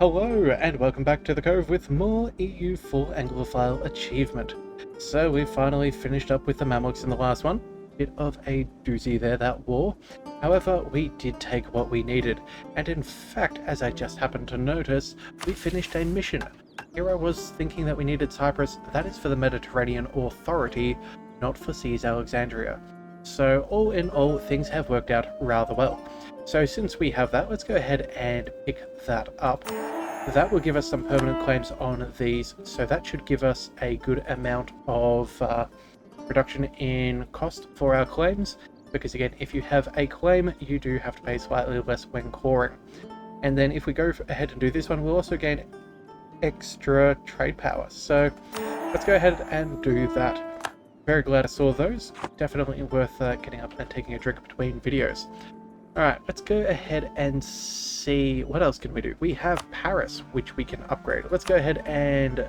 Hello and welcome back to the Cove with more EU4 Anglophile achievement. So we finally finished up with the Mamluks in the last one. Bit of a doozy there, that war. However, we did take what we needed, and in fact, as I just happened to notice, we finished a mission. Here I was thinking that we needed Cyprus. That is for the Mediterranean Authority, not for Seas Alexandria. So all in all, things have worked out rather well. So since we have that, let's go ahead and pick that up. That will give us some permanent claims on these, so that should give us a good amount of reduction in cost for our claims, because again, if you have a claim, you do have to pay slightly less when coring. And then if we go ahead and do this one, we'll also gain extra trade power. So let's go ahead and do that. Very glad I saw those. Definitely worth getting up and taking a drink between videos. Alright, let's go ahead and see what else can we do. We have Paris, which we can upgrade. Let's go ahead and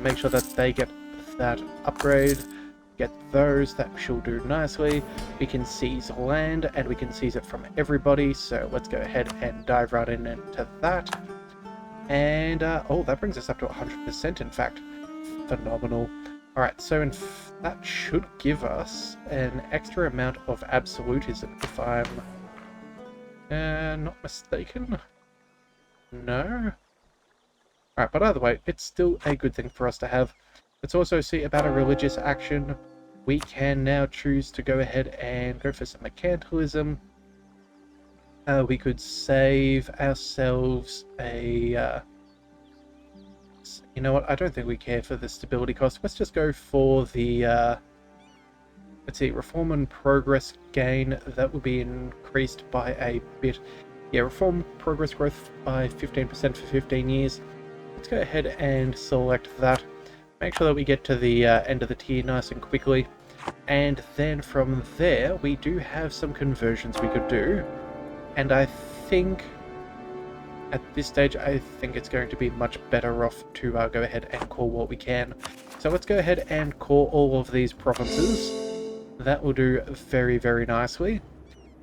make sure that they get that upgrade. Get those, that should do nicely. We can seize land, and we can seize it from everybody, so let's go ahead and dive right into that. And, oh, that brings us up to 100% in fact. Phenomenal. Alright, so that should give us an extra amount of absolutism, if I'm not mistaken. No? Alright, but either way, it's still a good thing for us to have. Let's also see about a religious action. We can now choose to go ahead and go for some mercantilism. We could save ourselves a... you know what, I don't think we care for the stability cost. Let's just go for the, let's see, reform and progress gain. That will be increased by a bit. Yeah, reform progress growth by 15% for 15 years. Let's go ahead and select that. Make sure that we get to the end of the tier nice and quickly. And then from there, we do have some conversions we could do. And I think... at this stage, I think it's going to be much better off to go ahead and call what we can. So let's go ahead and call all of these provinces. That will do very, very nicely.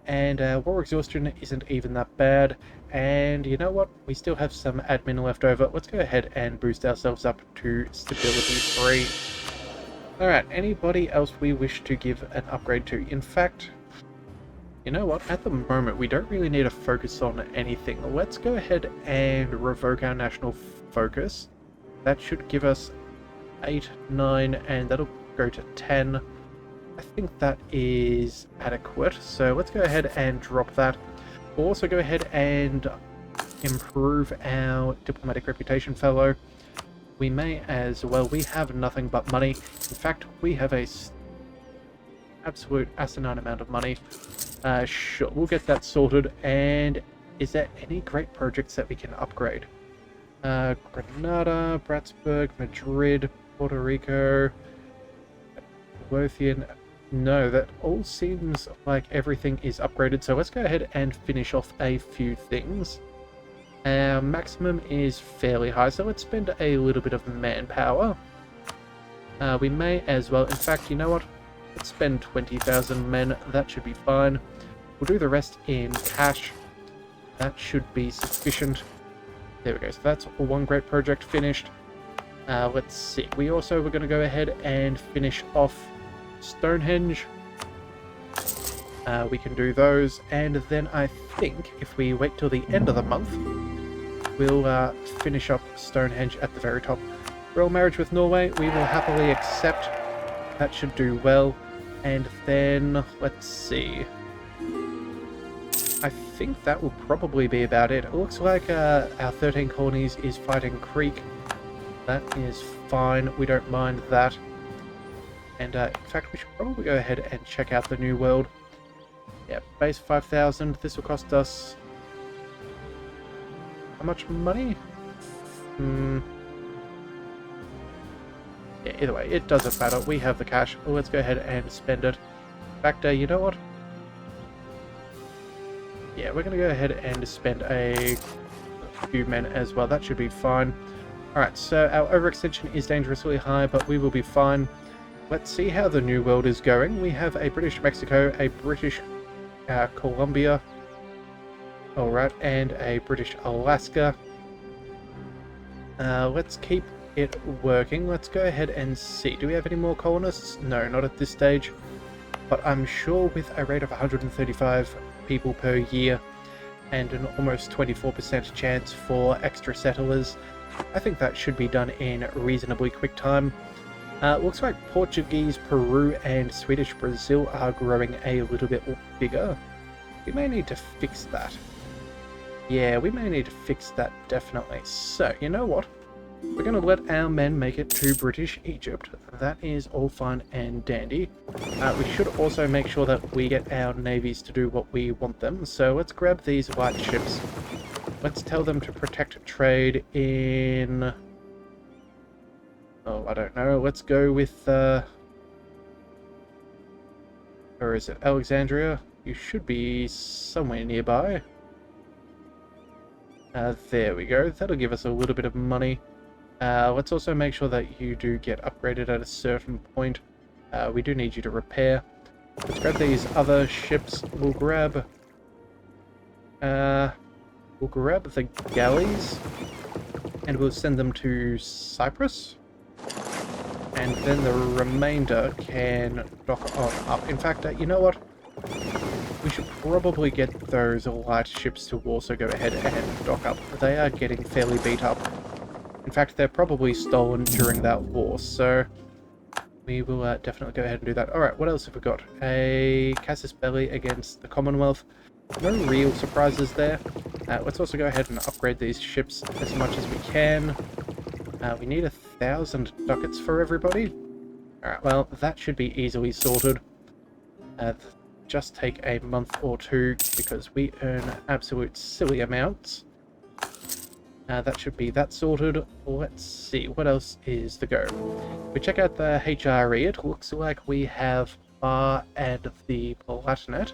And war exhaustion isn't even that bad. And you know what? We still have some admin left over. Let's go ahead and boost ourselves up to stability 3. Alright, anybody else we wish to give an upgrade to? In fact... you know what, at the moment we don't really need to focus on anything. Let's go ahead and revoke our national focus. That should give us 8, 9, and that'll go to 10. I think that is adequate, so let's go ahead and drop that. We'll also go ahead and improve our diplomatic reputation fellow. We may as well. We have nothing but money. In fact, we have a absolute asinine amount of money. Sure, we'll get that sorted. And is there any great projects that we can upgrade? Granada, Bratsburg, Madrid, Puerto Rico, Lothian. No, that all seems like everything is upgraded. So let's go ahead and finish off a few things. Our maximum is fairly high, so let's spend a little bit of manpower. We may as well, in fact, you know what? Let's spend 20,000 men, that should be fine. We'll do the rest in cash. That should be sufficient. There we go, so that's one great project finished. Let's see, we also were going to go ahead and finish off Stonehenge. We can do those, and then I think if we wait till the end of the month, we'll finish up Stonehenge at the very top. Royal marriage with Norway, we will happily accept. That should do well. And then, let's see. I think that will probably be about it. It looks like our 13 colonies is fighting Creek. That is fine. We don't mind that. And in fact, we should probably go ahead and check out the New World. Yeah, base 5,000. This will cost us... how much money? Yeah, either way, it doesn't matter. We have the cash. Well, let's go ahead and spend it. In fact, you know what? Yeah, we're going to go ahead and spend a few men as well. That should be fine. Alright, so our overextension is dangerously high, but we will be fine. Let's see how the New World is going. We have a British Mexico, a British Colombia, alright, and a British Alaska. Let's keep it working. Let's go ahead and see. Do we have any more colonists? No, not at this stage. But I'm sure with a rate of 135 people per year and an almost 24% chance for extra settlers, I think that should be done in reasonably quick time. Looks like Portuguese, Peru, and Swedish Brazil are growing a little bit bigger. We may need to fix that. Yeah, we may need to fix that, definitely. So, you know what? We're going to let our men make it to British Egypt. That is all fine and dandy. We should also make sure that we get our navies to do what we want them. So let's grab these light ships. Let's tell them to protect trade in... Oh, I don't know. Let's go with... Or is it Alexandria? You should be somewhere nearby. There we go. That'll give us a little bit of money. Let's also make sure that you do get upgraded at a certain point. We do need you to repair. Let's grab these other ships. We'll grab the galleys, and we'll send them to Cyprus. And then the remainder can dock on up. In fact, you know what? We should probably get those light ships to also go ahead and dock up. They are getting fairly beat up. In fact, they're probably stolen during that war, so we will definitely go ahead and do that. Alright, what else have we got? A Casus Belli against the Commonwealth. No real surprises there. Let's also go ahead and upgrade these ships as much as we can. We need 1,000 ducats for everybody. Alright, well, that should be easily sorted. Just take a month or two because we earn absolute silly amounts. That should be that sorted. Let's see, what else is the go? We check out the HRE. It looks like we have Bar and the Palatinate.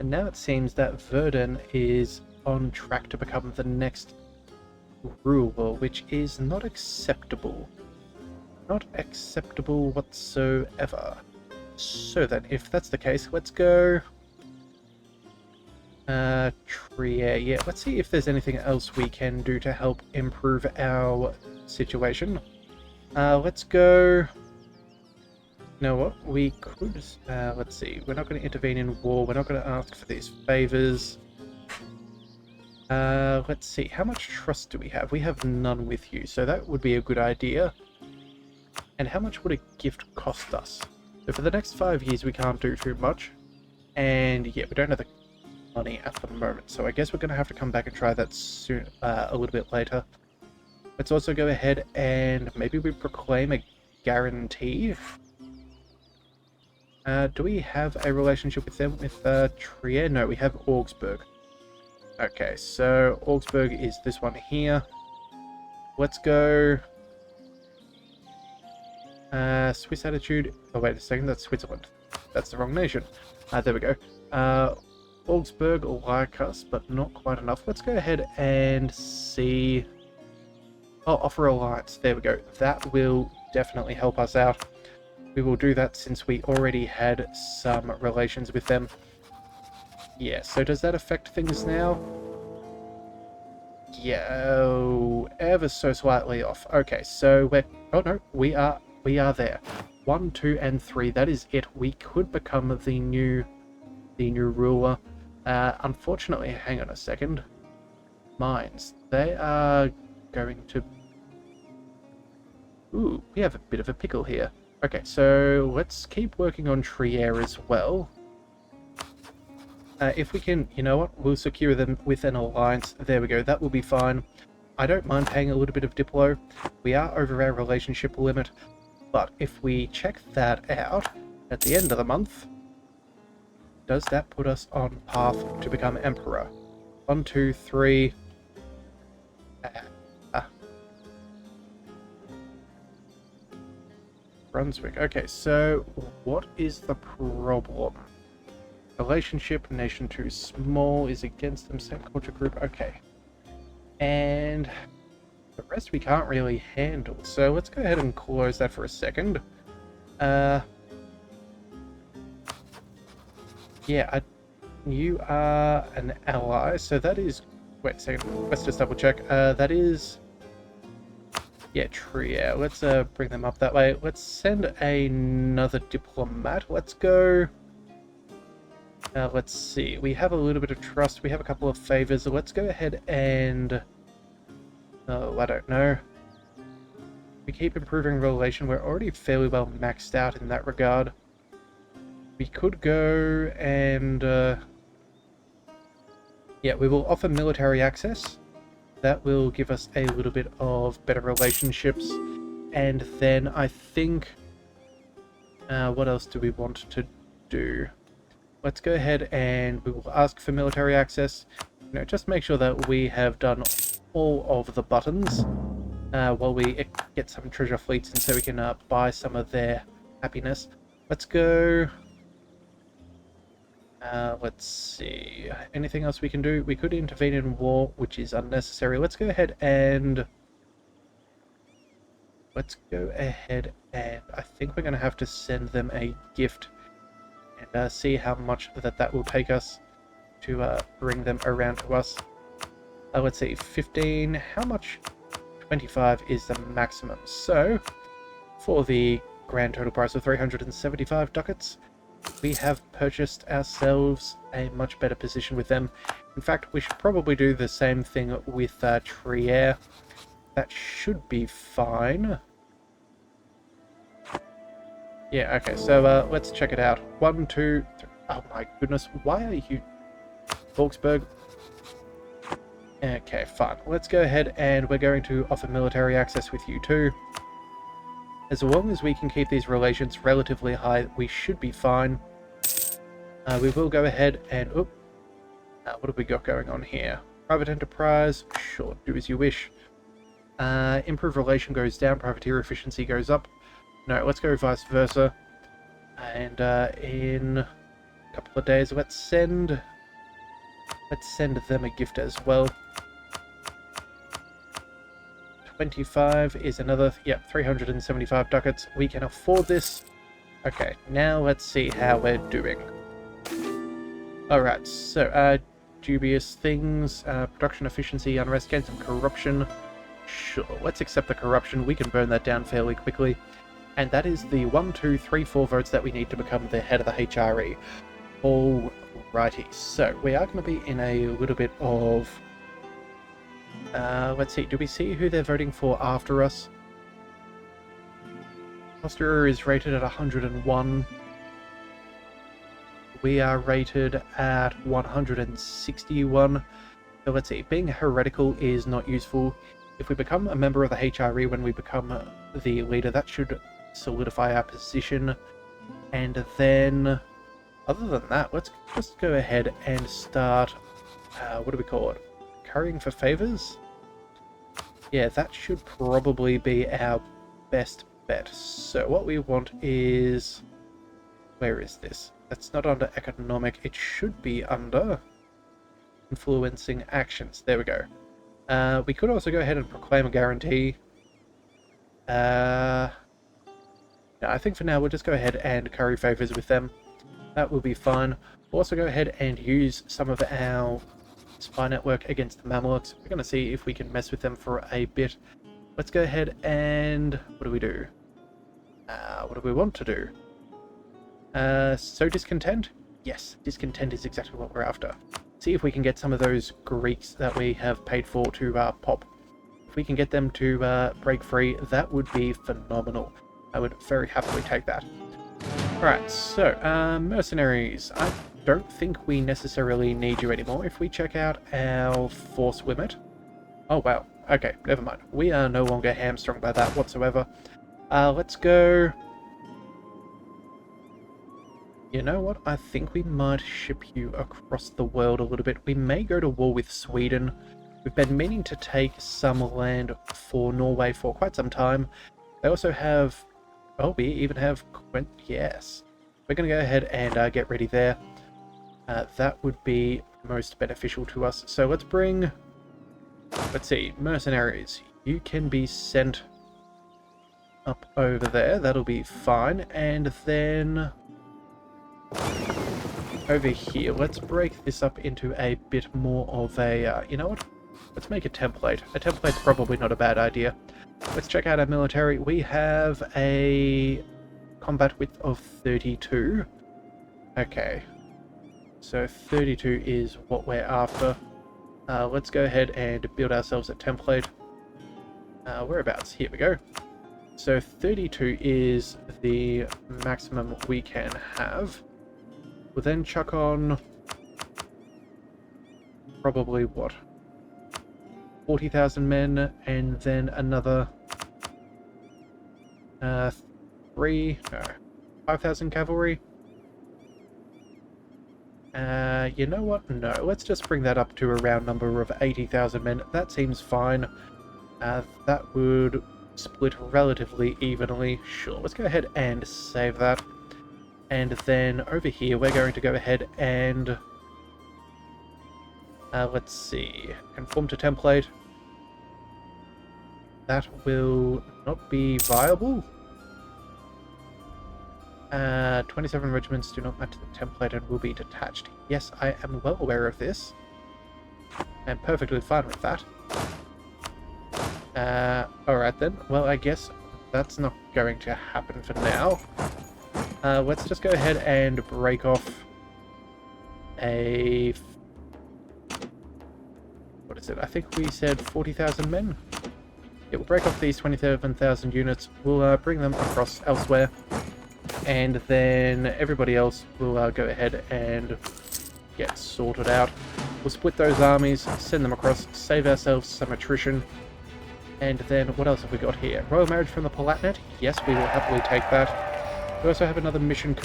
And now it seems that Verdun is on track to become the next ruler, which is not acceptable. Not acceptable whatsoever. So then, if that's the case, let's go... Trier. Yeah, let's see if there's anything else we can do to help improve our situation. Let's go... You know what? We could... let's see. We're not going to intervene in war. We're not going to ask for these favors. Let's see. How much trust do we have? We have none with you, so that would be a good idea. And how much would a gift cost us? So for the next 5 years, we can't do too much. And yeah, we don't have the money at the moment. So I guess we're going to have to come back and try that soon, a little bit later. Let's also go ahead and maybe we proclaim a guarantee. Do we have a relationship with them with Trier? No, we have Augsburg. Okay, so Augsburg is this one here. Let's go... Swiss attitude. Oh, wait a second, that's Switzerland. That's the wrong nation. There we go. Augsburg like us, but not quite enough. Let's go ahead and see... Oh, offer alliance. There we go. That will definitely help us out. We will do that since we already had some relations with them. Yeah, so does that affect things now? Yeah, oh, ever so slightly off. Okay, so we're... Oh no, we are there. 1, 2, and 3. That is it. We could become the new ruler. Unfortunately, hang on a second. Mines. They are going to... Ooh, we have a bit of a pickle here. Okay, so let's keep working on Trier as well. If we can, you know what, we'll secure them with an alliance. There we go, that will be fine. I don't mind paying a little bit of Diplo. We are over our relationship limit. But if we check that out at the end of the month, does that put us on path to become emperor? 1, 2, 3. Brunswick. Okay, so what is the problem? Relationship, nation too small, is against them, same culture group. Okay. And the rest we can't really handle. So let's go ahead and close that for a second. Yeah, you are an ally, so that is... Wait a second, let's just double check. That is Yeah, Trier. Let's bring them up that way. Let's send another diplomat. Let's go. Let's see. We have a little bit of trust. We have a couple of favors. Let's go ahead and... Oh, I don't know. We keep improving relation. We're already fairly well maxed out in that regard. We could go and... yeah, we will offer military access. That will give us a little bit of better relationships. And then I think... what else do we want to do? Let's go ahead and we will ask for military access. You know, just make sure that we have done all of the buttons while we get some treasure fleets, and so we can buy some of their happiness. Let's go... let's see. Anything else we can do? We could intervene in war, which is unnecessary. Let's go ahead and... I think we're going to have to send them a gift and see how much that will take us to bring them around to us. Let's see, 15. How much? 25 is the maximum. So, for the grand total price of 375 ducats, we have purchased ourselves a much better position with them. In fact, we should probably do the same thing with Trier. That should be fine. Yeah, okay, so let's check it out. 1, 2, 3. Oh my goodness, why are you... Augsburg? Okay, fine. Let's go ahead and we're going to offer military access with you too. As long as we can keep these relations relatively high, we should be fine. We will go ahead and... what have we got going on here? Private enterprise, sure, do as you wish. Improved relation goes down, privateer efficiency goes up. No, let's go vice versa. And in a couple of days, let's send them a gift as well. 25 is another, yep, 375 ducats. We can afford this. Okay, now let's see how we're doing. Alright, so, dubious things, production efficiency, unrest, gain some corruption. Sure, let's accept the corruption. We can burn that down fairly quickly. And that is the 1, 2, 3, 4 votes that we need to become the head of the HRE. Alrighty, so we are going to be in a little bit of... let's see, do we see who they're voting for after us? Austria is rated at 101. We are rated at 161. So let's see, being heretical is not useful. If we become a member of the HRE when we become the leader, that should solidify our position. And then, other than that, let's just go ahead and start, what do we call it? Currying for favors? Yeah, that should probably be our best bet. So what we want is... Where is this? That's not under economic. It should be under influencing actions. There we go. We could also go ahead and proclaim a guarantee. No, I think for now we'll just go ahead and curry favors with them. That will be fine. We'll also go ahead and use some of our spy network against the Mamelukes. We're going to see if we can mess with them for a bit. Let's go ahead and... What do we do? What do we want to do? So discontent? Yes, discontent is exactly what we're after. See if we can get some of those Greeks that we have paid for to pop. If we can get them to break free, that would be phenomenal. I would very happily take that. Alright, so, mercenaries. I don't think we necessarily need you anymore. If we check out our force limit... Oh, wow. Okay, never mind. We are no longer hamstrung by that whatsoever. Let's go... You know what? I think we might ship you across the world a little bit. We may go to war with Sweden. We've been meaning to take some land for Norway for quite some time. They also have... Oh, we even have... Yes. We're going to go ahead and get ready there. That would be most beneficial to us. So let's bring... Let's see. Mercenaries. You can be sent up over there. That'll be fine. And then... Over here, let's break this up into a bit more of a... you know what? let's make a template. A template's probably not a bad idea. Let's check out our military. We have a combat width of 32. Okay. So 32 is what we're after. Let's go ahead and build ourselves a template. Whereabouts? Here we go. So 32 is the maximum we can have. We'll then chuck on probably what? 40,000 men, and then another 5,000 cavalry. You know what? No, let's just bring that up to a round number of 80,000 men. That seems fine. That would split relatively evenly. Sure, let's go ahead and save that. And then over here, we're going to go ahead and... let's see. Conform to template. That will not be viable. 27 regiments do not match the template and will be detached. Yes, I am well aware of this. I'm perfectly fine with that. Alright then. Well, I guess that's not going to happen for now. Let's just go ahead and break off a... What is it? I think we said 40,000 men? Yeah, we'll break off these 27,000 units. We'll bring them across elsewhere. And then everybody else will go ahead and get sorted out. We'll split those armies, send them across, save ourselves some attrition. And then, what else have we got here? Royal marriage from the Palatinate? Yes, we will happily take that. We also have another mission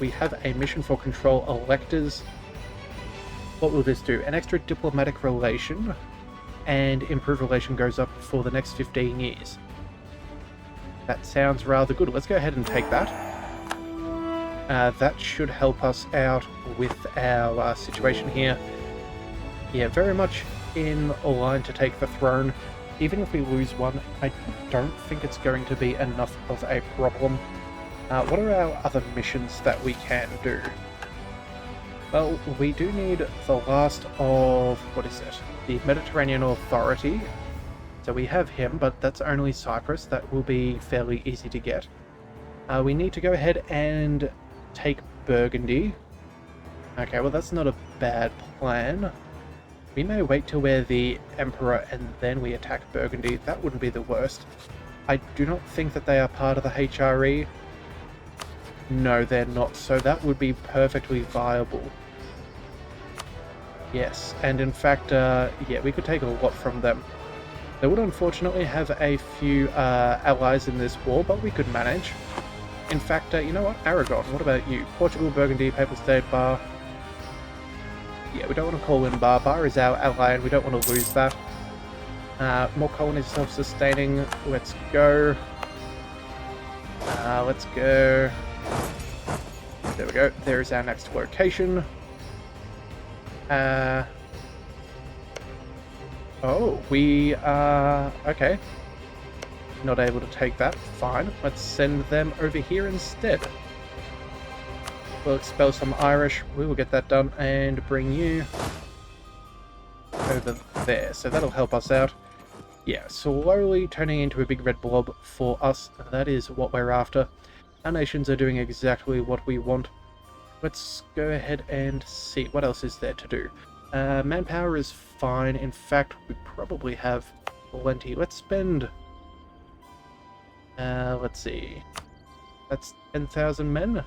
we have a mission for control electors. What will this do? An extra diplomatic relation, and improved relation goes up for the next 15 years. That sounds rather good. Let's go ahead and take that. That should help us out with our situation here. Yeah, very much in line to take the throne. Even if we lose one, I don't think it's going to be enough of a problem. What are our other missions that we can do? Well, we do need the last of... what is it? The Mediterranean Authority. So we have him, but that's only Cyprus. That will be fairly easy to get. We need to go ahead and take Burgundy. Okay, well that's not a bad plan. We may wait till we're the Emperor and then we attack Burgundy. That wouldn't be the worst. I do not think that they are part of the HRE. No, they're not. So that would be perfectly viable. Yes, and in fact, yeah, we could take a lot from them. They would unfortunately have a few allies in this war, but we could manage. In fact, you know what? Aragon, what about you? Portugal, Burgundy, Papal State, Bar. Yeah, we don't want to call in Bar. Bar is our ally and we don't want to lose that. More colonies self-sustaining. Let's go. Let's go. There we go. There's our next location. Oh, we are... okay. Not able to take that. Fine. Let's send them over here instead. We'll expel some Irish. We will get that done and bring you over there. So that'll help us out. Yeah, slowly turning into a big red blob for us. That is what we're after. Our nations are doing exactly what we want. Let's go ahead and see what else is there to do. Manpower is fine. In fact, we probably have plenty. Let's spend... let's see. That's 10,000 men?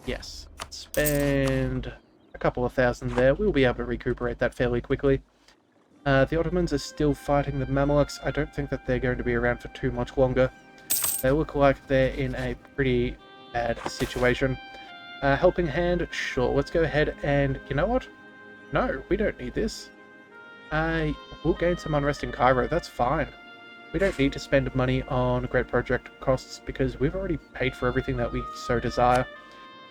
Yes. Spend a couple of thousand there. We'll be able to recuperate that fairly quickly. The Ottomans are still fighting the Mamelukes. I don't think that they're going to be around for too much longer. They look like they're in a pretty bad situation. Helping hand? Sure. Let's go ahead and... you know what? No, we don't need this. We'll gain some unrest in Cairo. That's fine. We don't need to spend money on great project costs because we've already paid for everything that we so desire.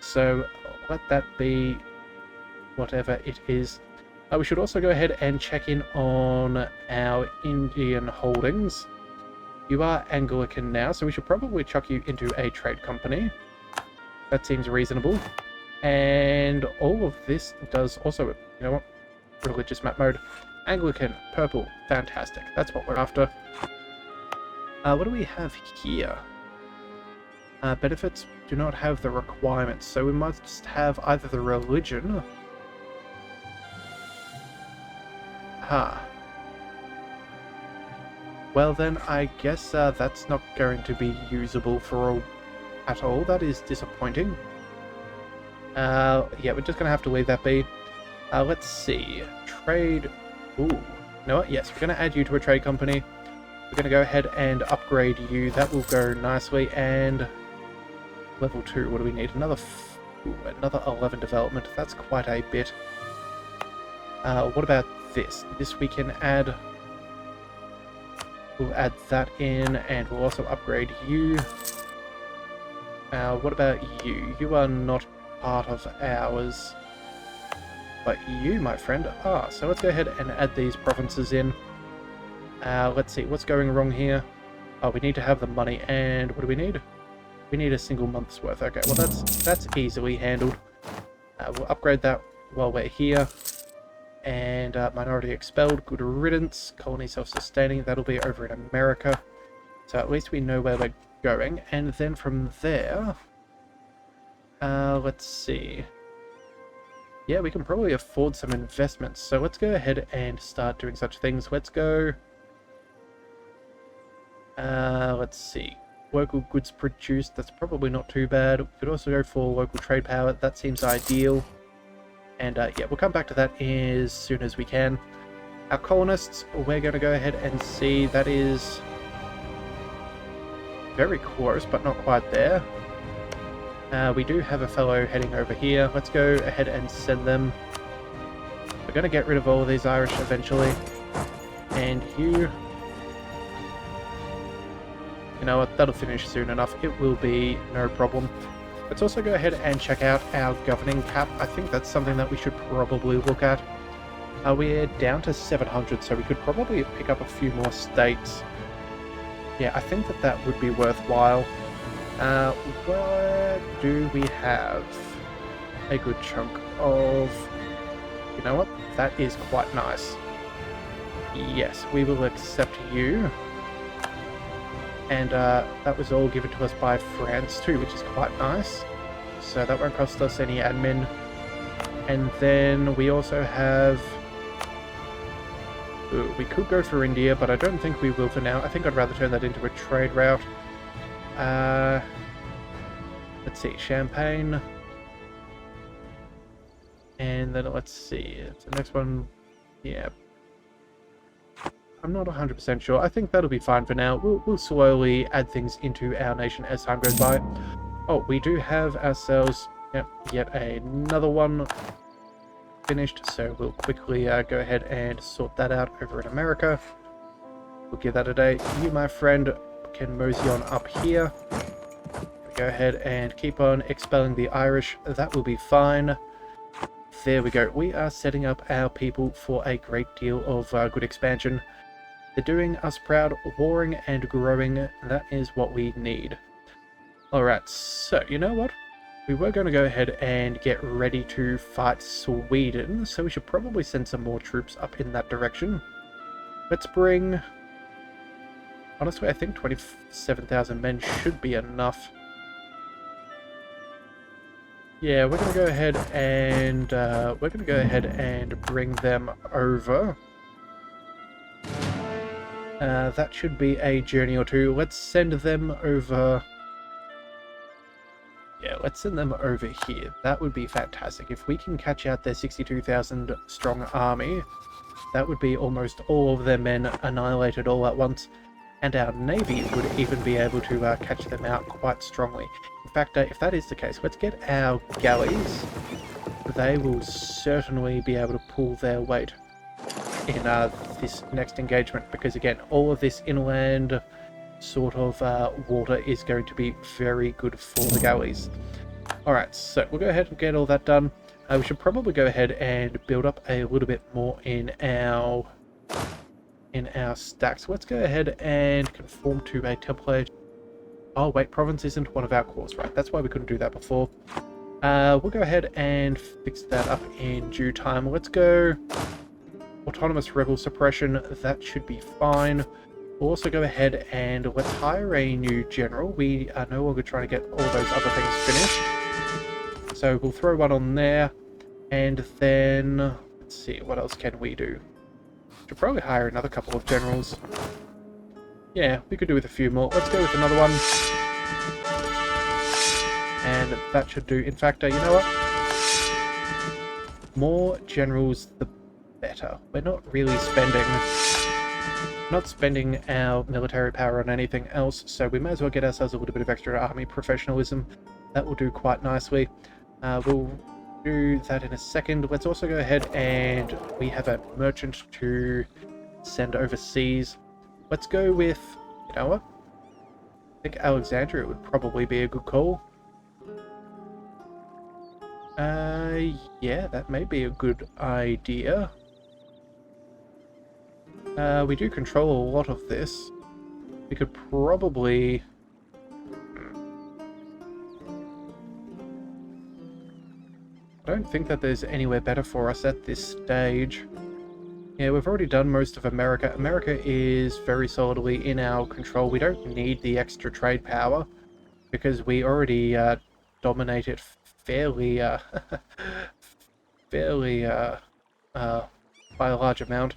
So let that be whatever it is. We should also go ahead and check in on our Indian holdings. You are Anglican now, so we should probably chuck you into a trade company. That seems reasonable. And all of this does also, you know what, religious map mode. Anglican, purple, fantastic. That's what we're after. What do we have here? Benefits do not have the requirements, so we must have either the religion... Well then, I guess that's not going to be usable for at all. That is disappointing. Yeah, we're just going to have to leave that be. Let's see. Trade... Ooh. You know what? Yes, we're going to add you to a trade company. We're going to go ahead and upgrade you. That will go nicely. And level 2, what do we need? Another 11 development. That's quite a bit. What about this? This we can add... We'll add that in, and we'll also upgrade you. What about you? You are not part of ours. But you, my friend, are. So let's go ahead and add these provinces in. Let's see, what's going wrong here? Oh, we need to have the money, and what do we need? We need a single month's worth. Okay, well that's easily handled. We'll upgrade that while we're here. And minority expelled, good riddance. Colony self-sustaining, that'll be over in America. So at least we know where we're going. And then from there... let's see... Yeah, we can probably afford some investments. So let's go ahead and start doing such things. Let's go... let's see. Local goods produced, that's probably not too bad. We could also go for local trade power, that seems ideal. And yeah, we'll come back to that as soon as we can. Our colonists, we're going to go ahead and see. That is very close, but not quite there. We do have a fellow heading over here. Let's go ahead and send them. We're going to get rid of all of these Irish eventually. And you know what, that'll finish soon enough. It will be no problem. Let's also go ahead and check out our governing cap. I think that's something that we should probably look at. We're down to 700, so we could probably pick up a few more states. Yeah, I think that would be worthwhile. Where do we have a good chunk of... You know what? That is quite nice. Yes, we will accept you. And that was all given to us by France too, which is quite nice. So that won't cost us any admin. And then we also have... Ooh, we could go for India, but I don't think we will for now. I think I'd rather turn that into a trade route. Let's see, Champagne. And then let's see, the next one, yeah. I'm not 100% sure. I think that'll be fine for now. We'll slowly add things into our nation as time goes by. Oh, we do have ourselves yet another one finished, so we'll quickly go ahead and sort that out over in America. We'll give that a day. You, my friend, can mosey on up here. Go ahead and keep on expelling the Irish. That will be fine. There we go. We are setting up our people for a great deal of good expansion. They're doing us proud, warring and growing. That is what we need. Alright, so you know what? We were going to go ahead and get ready to fight Sweden, so we should probably send some more troops up in that direction. Let's bring... Honestly, I think 27,000 men should be enough. Yeah, we're going to go ahead and bring them over. That should be a journey or two. Let's send them over. Yeah, let's send them over here. That would be fantastic. If we can catch out their 62,000 strong army, that would be almost all of their men annihilated all at once. And our navy would even be able to catch them out quite strongly. In fact, if that is the case, let's get our galleys. They will certainly be able to pull their weight in this next engagement, because again, all of this inland sort of water is going to be very good for the galleys. Alright, so we'll go ahead and get all that done. We should probably go ahead and build up a little bit more in our stacks. Let's go ahead and conform to a template. Oh wait, province isn't one of our cores, right? That's why we couldn't do that before. We'll go ahead and fix that up in due time. Let's go autonomous rebel suppression. That should be fine. We'll also go ahead and let's hire a new general. We are no longer trying to get all those other things finished. So we'll throw one on there. And then, let's see, what else can we do? Should probably hire another couple of generals. Yeah, we could do with a few more. Let's go with another one. And that should do. In fact, you know what? More generals, the better. We're not really spending our military power on anything else, so we may as well get ourselves a little bit of extra army professionalism. That will do quite nicely. We'll do that in a second. Let's also go ahead and we have a merchant to send overseas. Let's go with, you know what? I think Alexandria would probably be a good call. Yeah, that may be a good idea. We do control a lot of this. We could probably... I don't think that there's anywhere better for us at this stage. Yeah, we've already done most of America. America is very solidly in our control. We don't need the extra trade power because we already dominate it fairly, by a large amount.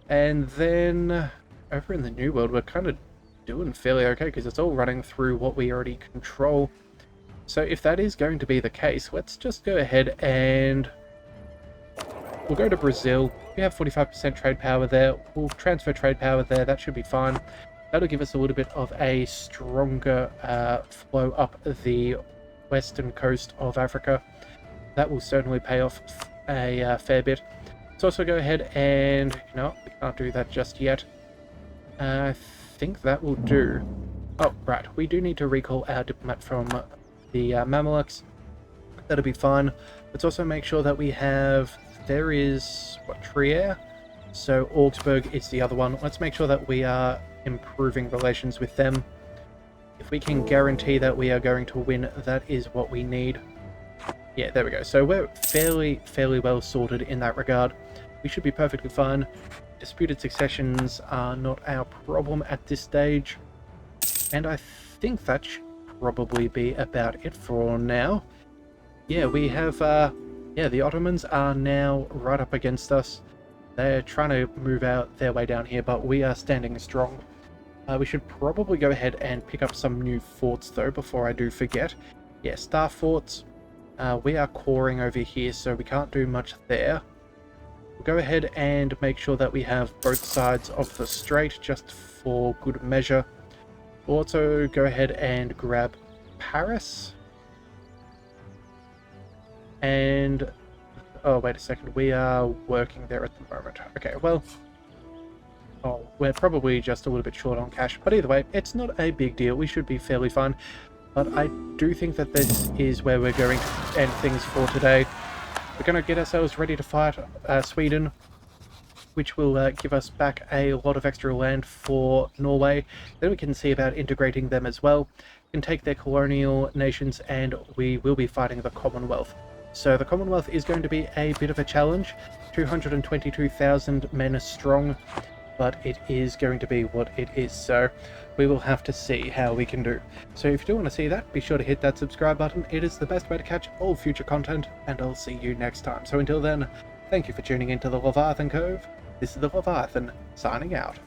And then over in the New World, we're kind of doing fairly okay because it's all running through what we already control. So if that is going to be the case, let's just go ahead and we'll go to Brazil. We have 45% trade power there. We'll transfer trade power there. That should be fine. That'll give us a little bit of a stronger flow up the western coast of Africa. That will certainly pay off a fair bit. Let's also go ahead and, you know, we can't do that just yet. I think that will do. Oh, right. We do need to recall our diplomat from the Mamelukes. That'll be fine. Let's also make sure that we have... There is, what, Trier? So Augsburg is the other one. Let's make sure that we are improving relations with them. If we can guarantee that we are going to win, that is what we need. Yeah, there we go. So we're fairly well sorted in that regard. We should be perfectly fine. Disputed successions are not our problem at this stage. And I think that should probably be about it for now. Yeah, we have, yeah, the Ottomans are now right up against us. They're trying to move out their way down here, but we are standing strong. We should probably go ahead and pick up some new forts, though, before I do forget. Yeah, star forts. We are coring over here, so we can't do much there. We'll go ahead and make sure that we have both sides of the strait, just for good measure. We'll also go ahead and grab Paris. And... oh, wait a second. We are working there at the moment. Okay, well... oh, we're probably just a little bit short on cash. But either way, it's not a big deal. We should be fairly fine. But I do think that this is where we're going to end things for today. We're going to get ourselves ready to fight Sweden, which will give us back a lot of extra land for Norway. Then we can see about integrating them as well. We can take their colonial nations and we will be fighting the Commonwealth. So the Commonwealth is going to be a bit of a challenge. 222,000 men strong, but it is going to be what it is. So we will have to see how we can do. So if you do want to see that, be sure to hit that subscribe button. It is the best way to catch all future content, and I'll see you next time. So until then, thank you for tuning into the Leviathan Cove. This is the Leviathan, signing out.